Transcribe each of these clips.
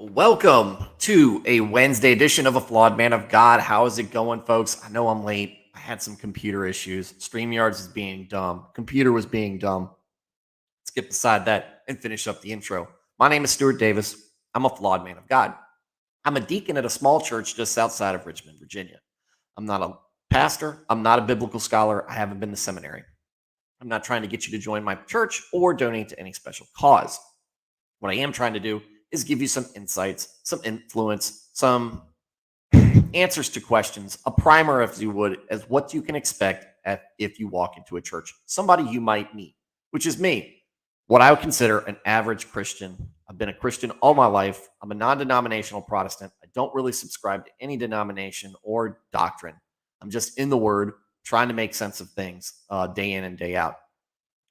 Welcome to a Wednesday edition of A Flawed Man of God. How is it going, folks? I know I'm late. I had some computer issues. StreamYards is being dumb. Computer was being dumb. Let's get beside that and finish up the intro. My name is Stuart Davis. I'm a flawed man of God. I'm a deacon at a small church just outside of Richmond, Virginia. I'm not a pastor. I'm not a biblical scholar. I haven't been to seminary. I'm not trying to get you to join my church or donate to any special cause. What I am trying to do is give you some insights, some influence, some answers to questions, a primer, if you would, as what you can expect if you walk into a church. Somebody you might meet, which is me, what I would consider an average Christian. I've been a Christian all my life. I'm a non-denominational Protestant. I don't really subscribe to any denomination or doctrine. I'm just in the Word, trying to make sense of things day in and day out.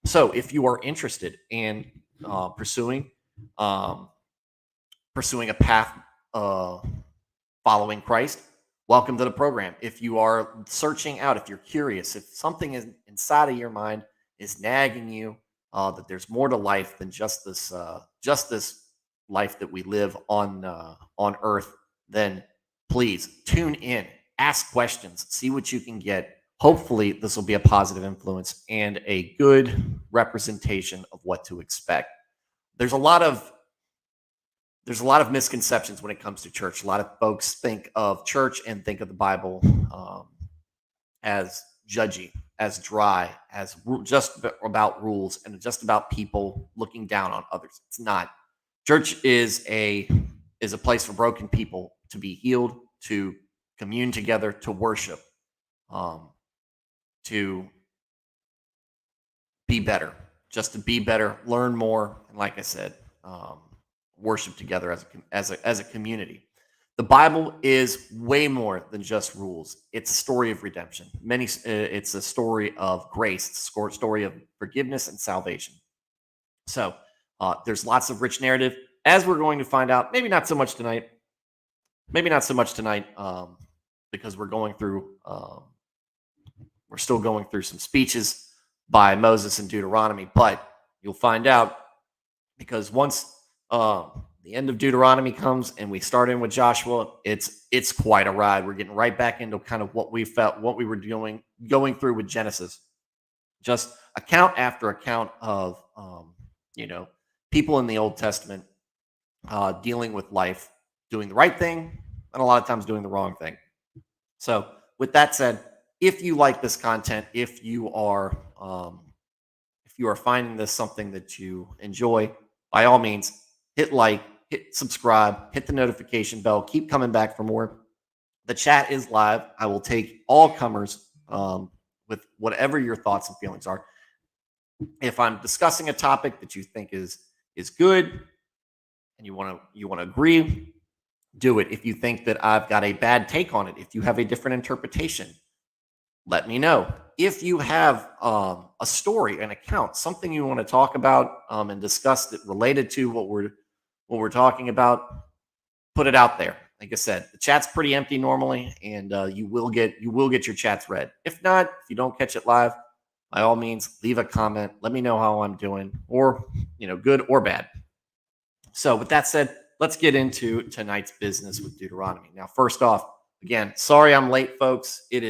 So if you are interested in pursuing a path following Christ, welcome to the program. If you are searching out, if you're curious, if something is inside of your mind is nagging you, that there's more to life than just this life that we live on Earth, then please tune in, ask questions, see what you can get. Hopefully, this will be a positive influence and a good representation of what to expect. There's a lot of misconceptions when it comes to church. A lot of folks think of church and think of the Bible as judgy, as dry, as just about rules and just about people looking down on others. It's not. Church is a place for broken people to be healed, to commune together, to worship, to be better, just to be better, learn more, and like I said, worship together as a community. The Bible is way more than just rules. It's a story of redemption. It's a story of grace. It's a story of forgiveness and salvation. So there's lots of rich narrative, as we're going to find out. Maybe not so much tonight. Because we're still going through some speeches by Moses in Deuteronomy, but you'll find out, because once the end of Deuteronomy comes and we start in with Joshua, it's quite a ride. We're getting right back into kind of what we were going through with Genesis. Just account after account of people in the Old Testament dealing with life, doing the right thing, and a lot of times doing the wrong thing. So with that said, if you like this content, if you are finding this something that you enjoy, by all means, hit like, hit subscribe, hit the notification bell, keep coming back for more. The chat is live. I will take all comers with whatever your thoughts and feelings are. If I'm discussing a topic that you think is good and you want to agree, do it. If you think that I've got a bad take on it, if you have a different interpretation, let me know. If you have a story, an account, something you want to talk about and discuss that related to what we're talking about, put it out there. Like I said, the chat's pretty empty normally, and you will get your chats read. If not, if you don't catch it live, by all means, leave a comment. Let me know how I'm doing, or good or bad. So with that said, let's get into tonight's business with Deuteronomy. Now, first off, again, sorry I'm late, folks. It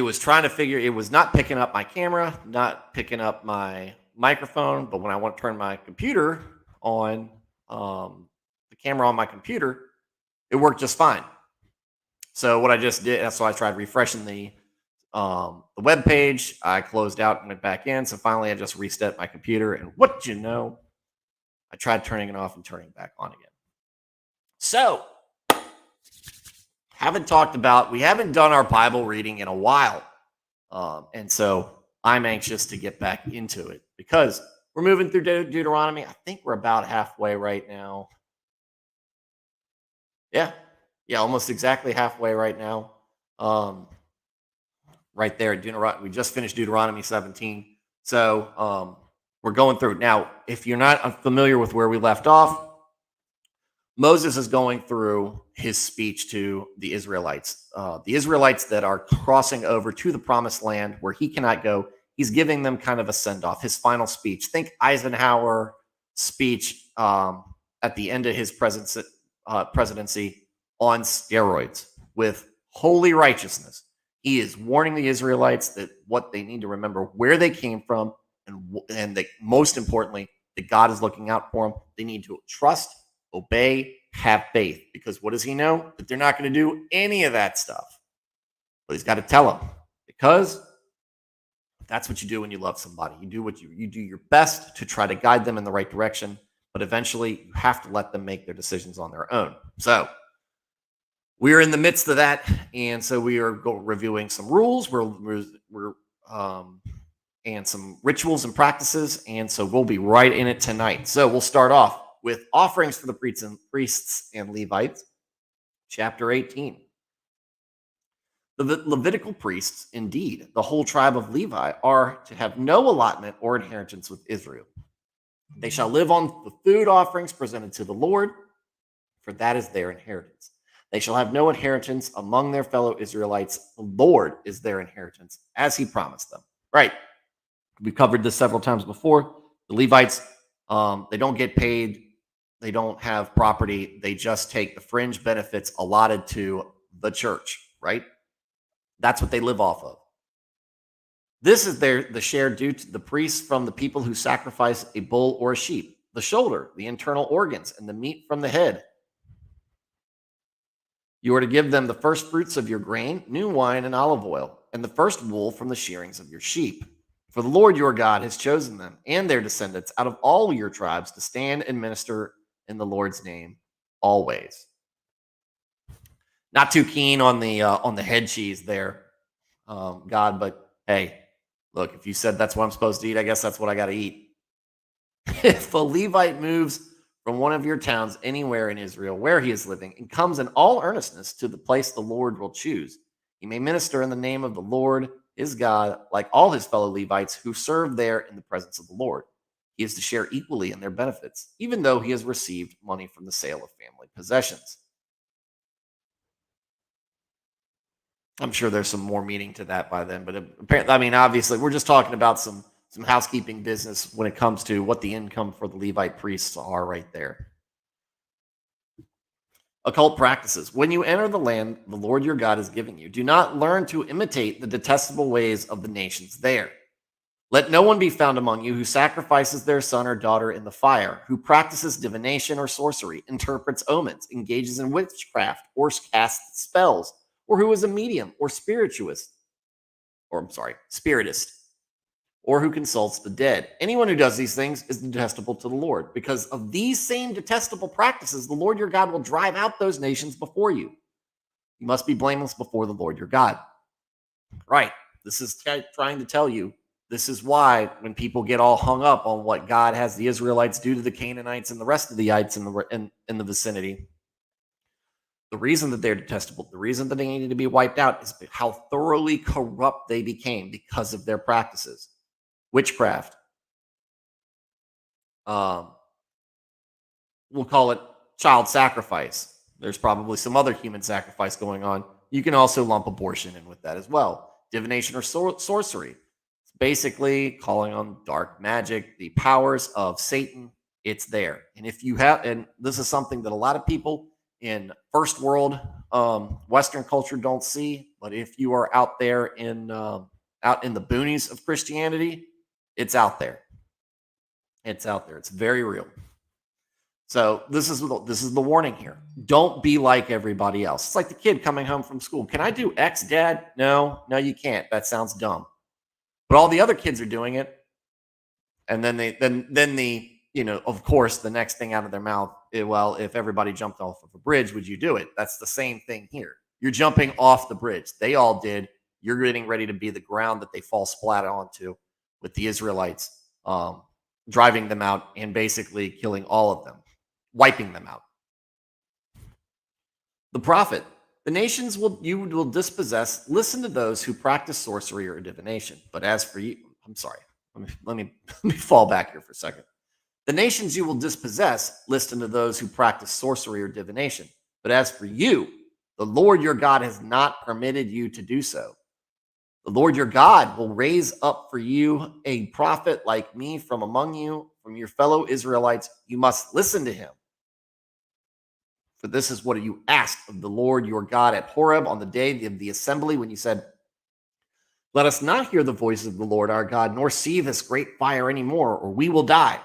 was not picking up my camera, not picking up my microphone, but when I want to turn my computer on, the camera on my computer, it worked just fine. So what I just did, so I tried refreshing the web page. I closed out and went back in. So finally, I just reset my computer, and what you know, I tried turning it off and turning it back on again. So we haven't done our Bible reading in a while. And so I'm anxious to get back into it because we're moving through Deuteronomy. I think we're about halfway right now. Yeah, almost exactly halfway right now. Right there, we just finished Deuteronomy 17. So we're going through. Now, if you're not familiar with where we left off, Moses is going through his speech to the Israelites that are crossing over to the promised land where he cannot go. He's giving them kind of a send-off, his final speech. Think Eisenhower speech at the end of his presidency on steroids with holy righteousness. He is warning the Israelites that what they need to remember, where they came from, and that most importantly, that God is looking out for them. They need to trust, obey, have faith. Because what does he know? That they're not going to do any of that stuff. But he's got to tell them, because that's what you do when you love somebody. You do your best to try to guide them in the right direction, but eventually you have to let them make their decisions on their own. So we're in the midst of that, and so we are reviewing some rules. We're and some rituals and practices, and so we'll be right in it tonight. So we'll start off with offerings for the priests and Levites, chapter 18. The Levitical priests, indeed, the whole tribe of Levi, are to have no allotment or inheritance with Israel. They shall live on the food offerings presented to the Lord, for that is their inheritance. They shall have no inheritance among their fellow Israelites. The Lord is their inheritance, as he promised them. Right. We've covered this several times before. The Levites, they don't get paid. They don't have property. They just take the fringe benefits allotted to the church, right? That's what they live off of. This is the share due to the priests from the people who sacrifice a bull or a sheep, the shoulder, the internal organs, and the meat from the head. You are to give them the first fruits of your grain, new wine, and olive oil, and the first wool from the shearings of your sheep. For the Lord your God has chosen them and their descendants out of all your tribes to stand and minister in the Lord's name always. Not too keen on the head cheese there, God, but hey, look, if you said that's what I'm supposed to eat, I guess that's what I got to eat. If a Levite moves from one of your towns anywhere in Israel where he is living and comes in all earnestness to the place the Lord will choose, he may minister in the name of the Lord his God, like all his fellow Levites who serve there in the presence of the Lord. He is to share equally in their benefits, even though he has received money from the sale of family possessions. I'm sure there's some more meaning to that by then, but apparently, I mean, obviously, we're just talking about some housekeeping business when it comes to what the income for the Levite priests are right there. Occult practices. When you enter the land the Lord your God is giving you, do not learn to imitate the detestable ways of the nations there. Let no one be found among you who sacrifices their son or daughter in the fire, who practices divination or sorcery, interprets omens, engages in witchcraft, or casts spells, or who is a medium or spiritist, or who consults the dead. Anyone who does these things is detestable to the Lord. Because of these same detestable practices, the Lord your God will drive out those nations before you. You must be blameless before the Lord your God. Right. This is trying to tell you, this is why when people get all hung up on what God has the Israelites do to the Canaanites and the rest of the ites in the vicinity, the reason that they're detestable, the reason that they needed to be wiped out is how thoroughly corrupt they became because of their practices. Witchcraft. We'll call it child sacrifice. There's probably some other human sacrifice going on. You can also lump abortion in with that as well. Divination or sorcery. It's basically calling on dark magic, the powers of Satan. It's there. And if you have, and this is something that a lot of people in first world Western culture don't see, but if you are out there in out in the boonies of Christianity, it's out there. It's out there. It's very real. So this is the warning here. Don't be like everybody else. It's like the kid coming home from school. Can I do X, Dad? No, you can't. That sounds dumb. But all the other kids are doing it, and then of course, the next thing out of their mouth, well, if everybody jumped off of a bridge, would you do it? That's the same thing here. You're jumping off the bridge. They all did. You're getting ready to be the ground that they fall splat onto with the Israelites, driving them out and basically killing all of them, wiping them out. The prophet. The nations you will dispossess. Listen to those who practice sorcery or divination. But as for you, I'm sorry. Let me fall back here for a second. The nations you will dispossess, listen to those who practice sorcery or divination. But as for you, the Lord your God has not permitted you to do so. The Lord your God will raise up for you a prophet like me from among you, from your fellow Israelites. You must listen to him. For this is what you asked of the Lord your God at Horeb on the day of the assembly when you said, let us not hear the voice of the Lord our God, nor see this great fire anymore, or we will die.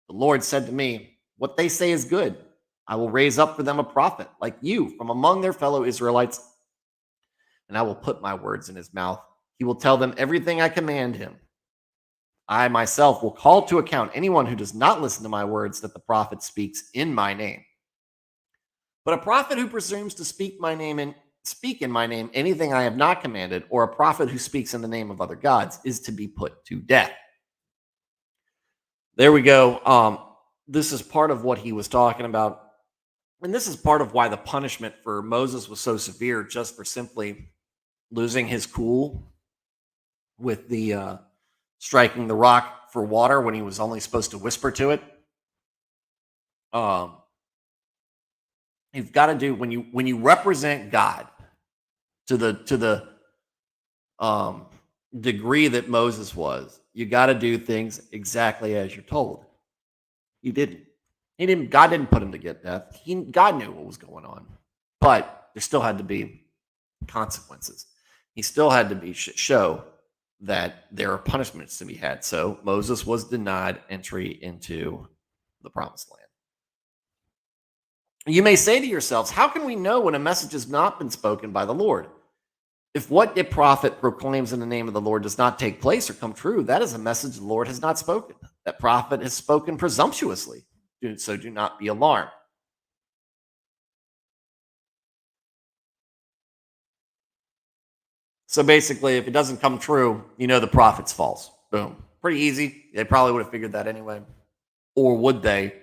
The Lord said to me, what they say is good. I will raise up for them a prophet like you from among their fellow Israelites, and I will put my words in his mouth. He will tell them everything I command him. I myself will call to account anyone who does not listen to my words that the prophet speaks in my name. But a prophet who presumes to speak in my name anything I have not commanded, or a prophet who speaks in the name of other gods, is to be put to death. There we go. This is part of what he was talking about. And this is part of why the punishment for Moses was so severe, just for simply losing his cool with the striking the rock for water when he was only supposed to whisper to it. You've got to do when you represent God to the degree that Moses was, you got to do things exactly as you're told. He didn't. God didn't put him to get death. God knew what was going on, but there still had to be consequences. He still had to be show that there are punishments to be had. So Moses was denied entry into the promised land. You may say to yourselves, how can we know when a message has not been spoken by the Lord? If what a prophet proclaims in the name of the Lord does not take place or come true, that is a message the Lord has not spoken. That prophet has spoken presumptuously. So do not be alarmed. So basically, if it doesn't come true, you know the prophet's false. Boom. Pretty easy. They probably would have figured that anyway. Or would they?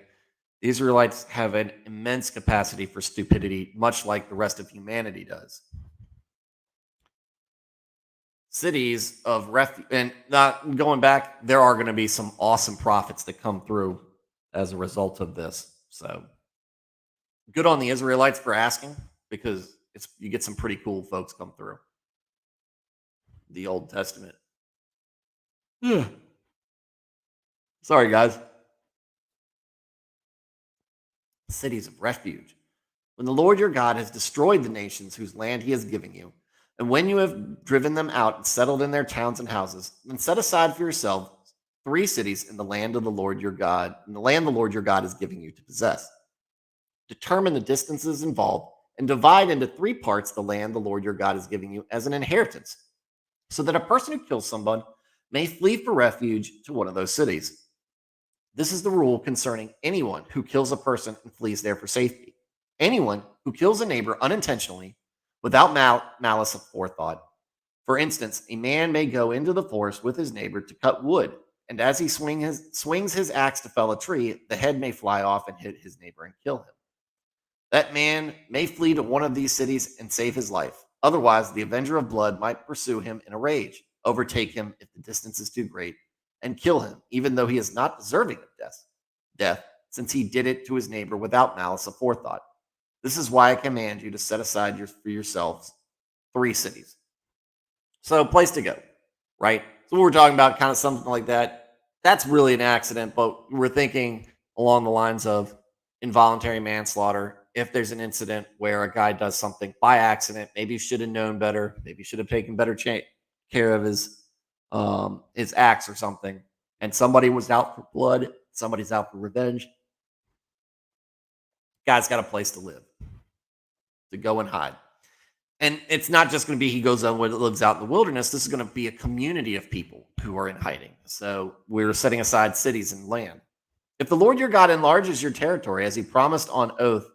The Israelites have an immense capacity for stupidity, much like the rest of humanity does. Cities of refuge, and not going back, there are going to be some awesome prophets that come through as a result of this. So good on the Israelites for asking, because you get some pretty cool folks come through the Old Testament. Sorry, guys. Cities of refuge. When the Lord your God has destroyed the nations whose land he has given you, and when you have driven them out and settled in their towns and houses, then set aside for yourselves 3 cities in the land of the Lord your God, in the land the Lord your God is giving you to possess. Determine the distances involved and divide into 3 parts the land the Lord your God is giving you as an inheritance, so that a person who kills someone may flee for refuge to one of those cities. This is the rule concerning anyone who kills a person and flees there for safety. Anyone who kills a neighbor unintentionally, without malice of forethought. For instance, a man may go into the forest with his neighbor to cut wood, and as he swings his axe to fell a tree, the head may fly off and hit his neighbor and kill him. That man may flee to one of these cities and save his life. Otherwise, the avenger of blood might pursue him in a rage, overtake him if the distance is too great, and kill him, even though he is not deserving of death, since he did it to his neighbor without malice of forethought. This is why I command you to set aside for yourselves 3 cities. So, place to go, right? So, we're talking about kind of something like that. That's really an accident, but we're thinking along the lines of involuntary manslaughter. If there's an incident where a guy does something by accident, maybe he should have known better, maybe he should have taken better care of his acts or something, and somebody was out for blood, somebody's out for revenge. Guy's got a place to live, to go and hide. And it's not just going to be he goes and lives out in the wilderness. This is going to be a community of people who are in hiding. So we're setting aside cities and land. If the Lord your God enlarges your territory as he promised on oath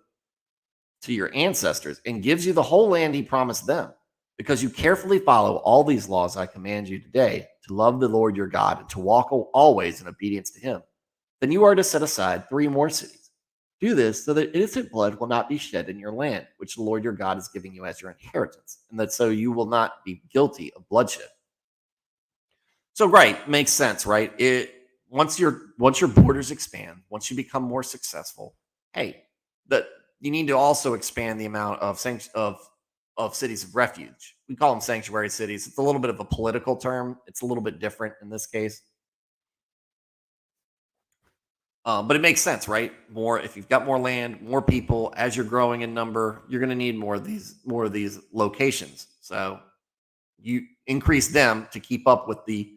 to your ancestors and gives you the whole land he promised them, because you carefully follow all these laws I command you today, to love the Lord your God and to walk always in obedience to him, then you are to set aside 3 more cities. Do this so that innocent blood will not be shed in your land, which the Lord your God is giving you as your inheritance, and that so you will not be guilty of bloodshed. So, right, makes sense, right? Once your borders expand, once you become more successful, hey, that you need to also expand the amount of of cities of refuge. We call them sanctuary cities. It's a little bit of a political term. It's a little bit different in this case. But it makes sense, right? More if you've got more land, more people, as you're growing in number, you're going to need more of these locations. So you increase them to keep up with the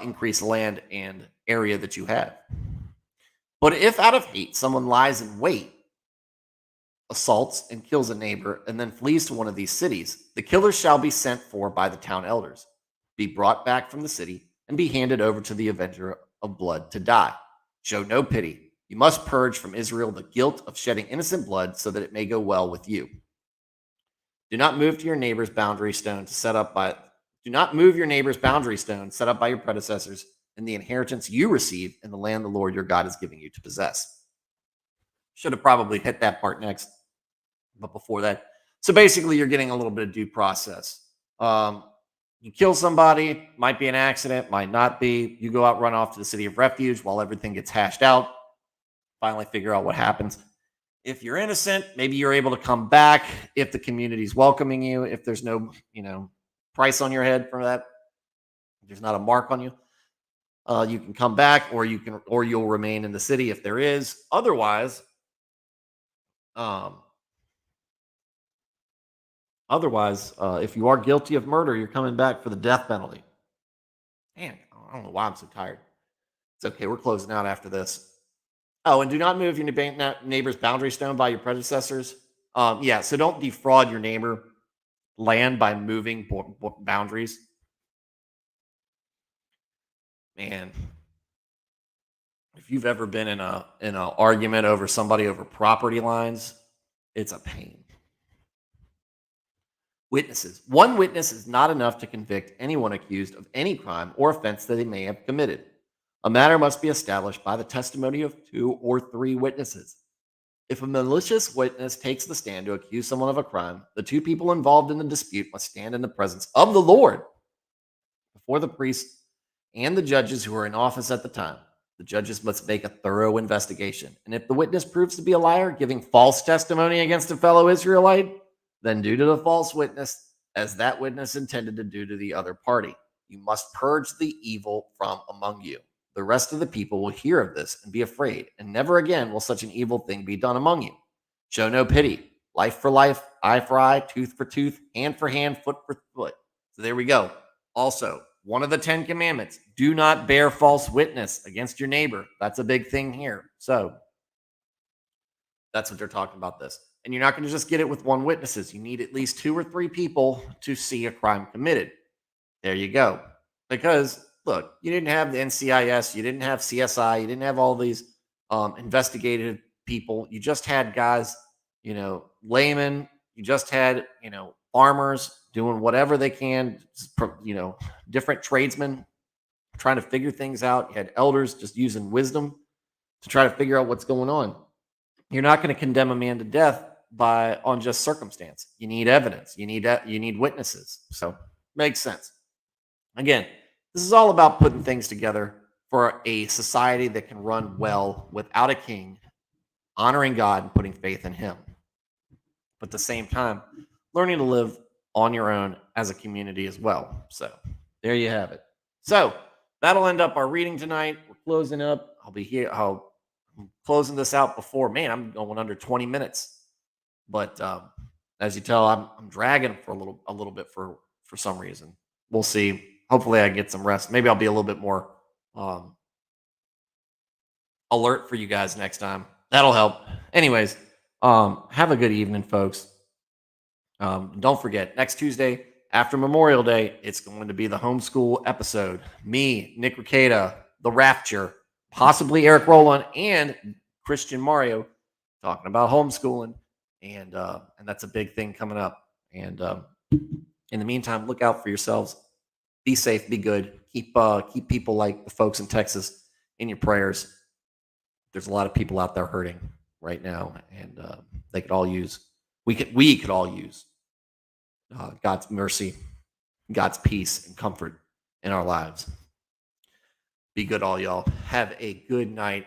increased land and area that you have. But if out of hate someone lies in wait, assaults and kills a neighbor, and then flees to one of these cities, the killer shall be sent for by the town elders, be brought back from the city, and be handed over to the avenger of blood to die. Show no pity. You must purge from Israel the guilt of shedding innocent blood so that it may go well with you. Do not move your neighbor's boundary stone set up by your predecessors in the inheritance you receive in the land the Lord your God is giving you to possess. Should have probably hit that part next, but before that. So basically, you're getting a little bit of due process. You kill somebody, might be an accident, might not be. You go out, run off to the city of refuge while everything gets hashed out. Finally figure out what happens. If you're innocent, maybe you're able to come back if the community's welcoming you, if there's no, price on your head for that. There's not a mark on you. You can come back, or you'll remain in the city if there is. Otherwise, if you are guilty of murder, you're coming back for the death penalty. Man, I don't know why I'm so tired. It's okay. We're closing out after this. Oh, and do not move your neighbor's boundary stone by your predecessors. So don't defraud your neighbor land by moving boundaries. Man, if you've ever been in an argument over somebody over property lines, it's a pain. Witnesses. One witness is not enough to convict anyone accused of any crime or offense that they may have committed. A matter must be established by the testimony of 2 or 3 witnesses. If a malicious witness takes the stand to accuse someone of a crime, the 2 people involved in the dispute must stand in the presence of the Lord before the priests and the judges who are in office at the time. The judges must make a thorough investigation. And if the witness proves to be a liar, giving false testimony against a fellow Israelite, then do to the false witness as that witness intended to do to the other party. You must purge the evil from among you. The rest of the people will hear of this and be afraid, and never again will such an evil thing be done among you. Show no pity. Life for life, eye for eye, tooth for tooth, hand for hand, foot for foot. So there we go. Also, one of the 10 commandments, do not bear false witness against your neighbor. That's a big thing here. So that's what they're talking about this. And you're not going to just get it with one witnesses. You need at least 2 or 3 people to see a crime committed. There you go. Because look, you didn't have the NCIS, you didn't have CSI, you didn't have all these investigative people. You just had guys, laymen. You just had, farmers doing whatever they can, different tradesmen trying to figure things out. You had elders just using wisdom to try to figure out what's going on. You're not going to condemn a man to death on just circumstance. You need evidence. You need witnesses. So makes sense. Again, this is all about putting things together for a society that can run well without a king, honoring God and putting faith in him. But at the same time, learning to live on your own as a community as well. So there you have it. So that'll end up our reading tonight. We're closing up. I'll be here. I'm closing this out before. Man, I'm going under 20 minutes. But as you tell, I'm dragging for a little bit for some reason. We'll see. Hopefully I get some rest. Maybe I'll be a little bit more alert for you guys next time. That'll help. Anyways, have a good evening, folks. Don't forget, next Tuesday after Memorial Day, it's going to be the homeschool episode. Me, Nick Ricada, The Rapture, possibly Eric Rowland, and Christian Mario talking about homeschooling. And that's a big thing coming up. And in the meantime, look out for yourselves. Be safe, be good. Keep people like the folks in Texas in your prayers. There's a lot of people out there hurting right now, and they could all use. We could all use God's mercy, God's peace, and comfort in our lives. Be good, all y'all. Have a good night.